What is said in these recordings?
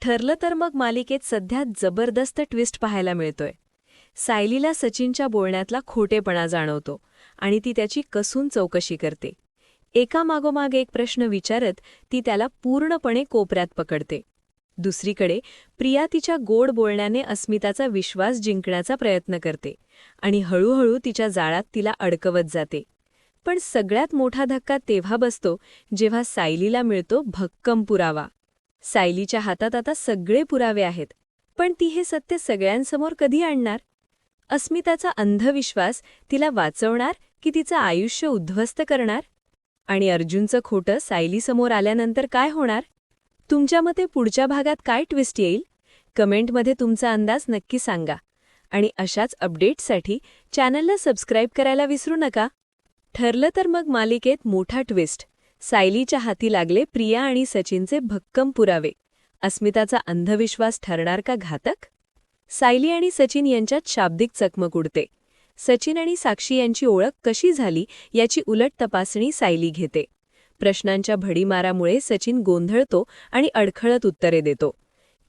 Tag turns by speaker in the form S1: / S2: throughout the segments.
S1: ठरलं तर मग मालिकेत सध्या जबरदस्त ट्विस्ट पाहायला मिळतोय. सायलीला सचिनच्या बोलण्यातला खोटेपणा जाणवतो आणि ती त्याची कसून चौकशी करते. एकामागोमाग एक प्रश्न विचारत ती त्याला पूर्णपणे कोपऱ्यात पकडते. दुसरीकडे प्रिया तिच्या गोड बोलण्याने अस्मिताचा विश्वास जिंकण्याचा प्रयत्न करते आणि हळूहळू तिच्या जाळ्यात तिला अडकवत जाते. पण सगळ्यात मोठा धक्का तेव्हा बसतो जेव्हा सायलीला मिळतो भक्कम पुरावा. सायलीच्या हातात आता सगळे पुरावे आहेत, पण ती हे सत्य सगळ्यांसमोर कधी आणणार? अस्मिताचा अंधविश्वास तिला वाचवणार की तिचं आयुष्य उद्ध्वस्त करणार? आणि अर्जुनचं खोटं सायलीसमोर आल्यानंतर काय होणार? तुमच्या मते पुढच्या भागात काय ट्विस्ट येईल? कमेंटमध्ये तुमचा अंदाज नक्की सांगा. आणि अशाच अपडेट्ससाठी चॅनलला सबस्क्राईब करायला विसरू नका. ठरलं तर मग मालिकेत मोठा ट्विस्ट. सायलीच्या हाती लागले प्रिया आणि सचिनचे भक्कम पुरावे. अस्मिताचा अंधविश्वास ठरणार का घातक? सायली आणि सचिन यांच्यात शाब्दिक चकमक उडते. सचिन आणि साक्षी यांची ओळख कशी झाली याची उलट तपासणी सायली घेते. प्रश्नांच्या भडीमारामुळे सचिन गोंधळतो आणि अडखळत उत्तरे देतो.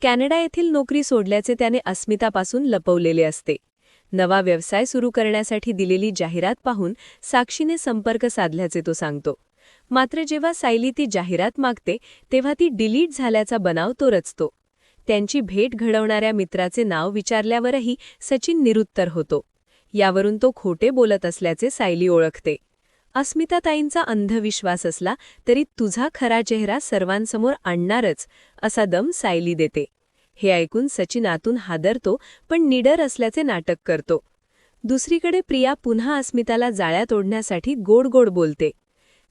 S1: कॅनडा येथील नोकरी सोडल्याचे त्याने अस्मितापासून लपवलेले असते. नवा व्यवसाय सुरू करण्यासाठी दिलेली जाहिरात पाहून साक्षीने संपर्क साधल्याचे तो सांगतो. मात्र जेव्हा सायली ती जाहिरात मागते तेव्हा ती डिलीट झाल्याचा बनाव तो रचतो. त्यांची भेट घडवणाऱ्या मित्राचे नाव विचारल्यावरही सचिन निरुत्तर होतो. यावरून तो खोटे बोलत असल्याचे सायली ओळखते. अस्मिताताईंचा अंधविश्वास असला तरी तुझा खरा चेहरा सर्वांसमोर आणणारच, असा दम सायली देते. हे ऐकून सचिन आतून हादरतो पण निडर असल्याचे नाटक करतो. दुसरीकडे प्रिया पुन्हा अस्मिताला जाळ्यात ओढण्यासाठी गोड गोड बोलते.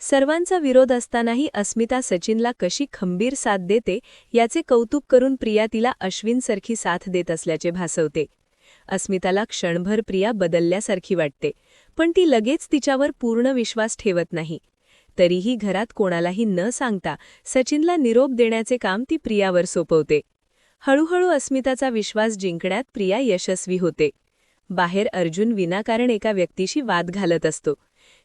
S1: सर्वांचा विरोध असतानाही अस्मिता सचिनला कशी खंबीर साथ देते याचे कौतुक करून प्रिया तिला अश्विनसारखी साथ देत असल्याचे भासवते. अस्मिताला क्षणभर प्रिया बदलल्यासारखी वाटते, पण ती लगेच तिच्यावर पूर्ण विश्वास ठेवत नाही. तरीही घरात कोणालाही न सांगता सचिनला निरोप देण्याचे काम ती प्रियावर सोपवते. हळूहळू अस्मिताचा विश्वास जिंकण्यात प्रिया यशस्वी होते. बाहेर अर्जुन विनाकारण एका व्यक्तीशी वाद घालत असतो.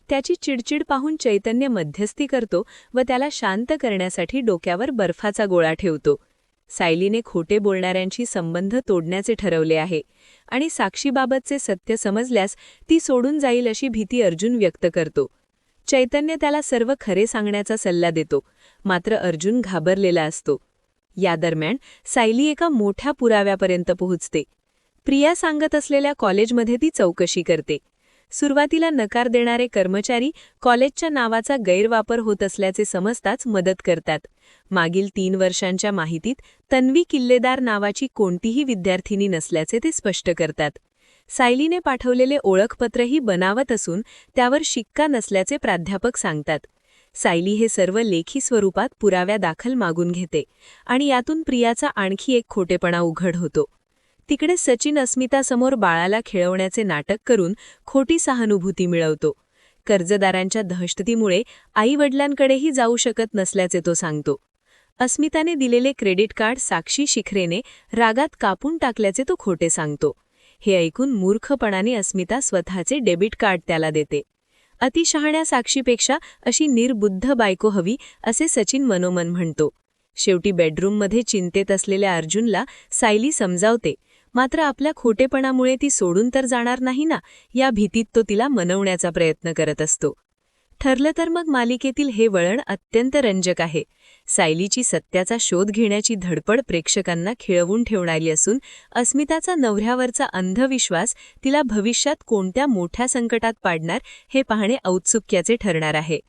S1: त्याची चिडचिड पाहून चैतन्य मध्यस्थी करतो व त्याला शांत करण्यासाठी डोक्यावर बर्फाचा गोळा ठेवतो. सायलीने खोटे बोलणाऱ्यांशी संबंध तोडण्याचे ठरवले आहे आणि साक्षीबाबतचे सत्य समजल्यास ती सोडून जाईल अशी भीती अर्जुन व्यक्त करतो. चैतन्य त्याला सर्व खरे सांगण्याचा सल्ला देतो, मात्र अर्जुन घाबरलेला असतो. या दरम्यान सायली एका मोठ्या पुराव्यापर्यंत पोहोचते. प्रिया सांगत असलेल्या कॉलेजमध्ये ती चौकशी करते. सुरुवातीला नकार देणारे कर्मचारी कॉलेजच्या नावाचा गैरवापर होत असल्याचे समजताच मदत करतात. मागील 3 वर्षांच्या माहितीत तन्वी किल्लेदार नावाची कोणतीही विद्यार्थिनी नसल्याचे ते स्पष्ट करतात. सायलीने पाठवलेले ओळखपत्रही बनावट असून त्यावर शिक्का नसल्याचे प्राध्यापक सांगतात. सायली हे सर्व लेखी स्वरूपात पुराव्यादाखल मागून घेते आणि यातून प्रियाचा आणखी एक खोटेपणा उघड होतो. तिकडे सचिन अस्मितासमोर बाळाला खेळवण्याचे नाटक करून खोटी सहानुभूती मिळवतो. कर्जदारांच्या दहशतीमुळे आई-वडिलांकडेही जाऊ शकत नसल्याचे तो सांगतो. अस्मिताने दिलेले क्रेडिट कार्ड साक्षी शिखरेने रागात कापून टाकल्याचे तो खोटे सांगतो. हे ऐकून मूर्खपणाने अस्मिता स्वतःचे डेबिट कार्ड त्याला देते. अतिशहाण्या साक्षीपेक्षा अशी निर्बुद्ध बायको हवी असे सचिन मनोमन म्हणतो. शेवटी बेडरूममध्ये चिंतेत असलेल्या अर्जुनला सायली समजावते, मात्र आपल्या खोटेपणामुळे ती सोडून तर जाणार नाही ना, या भीतीत तो तिला मनवण्याचा प्रयत्न करत असतो. ठरलं तर मग मालिकेतील हे वळण अत्यंत रंजक आहे. सायलीची सत्याचा शोध घेण्याची धडपड प्रेक्षकांना खिळवून ठेवणारी असून अस्मिताचा नवऱ्यावरचा अंधविश्वास तिला भविष्यात कोणत्या मोठ्या संकटात पाडणार हे पाहणे औत्सुक्याचे ठरणार आहे.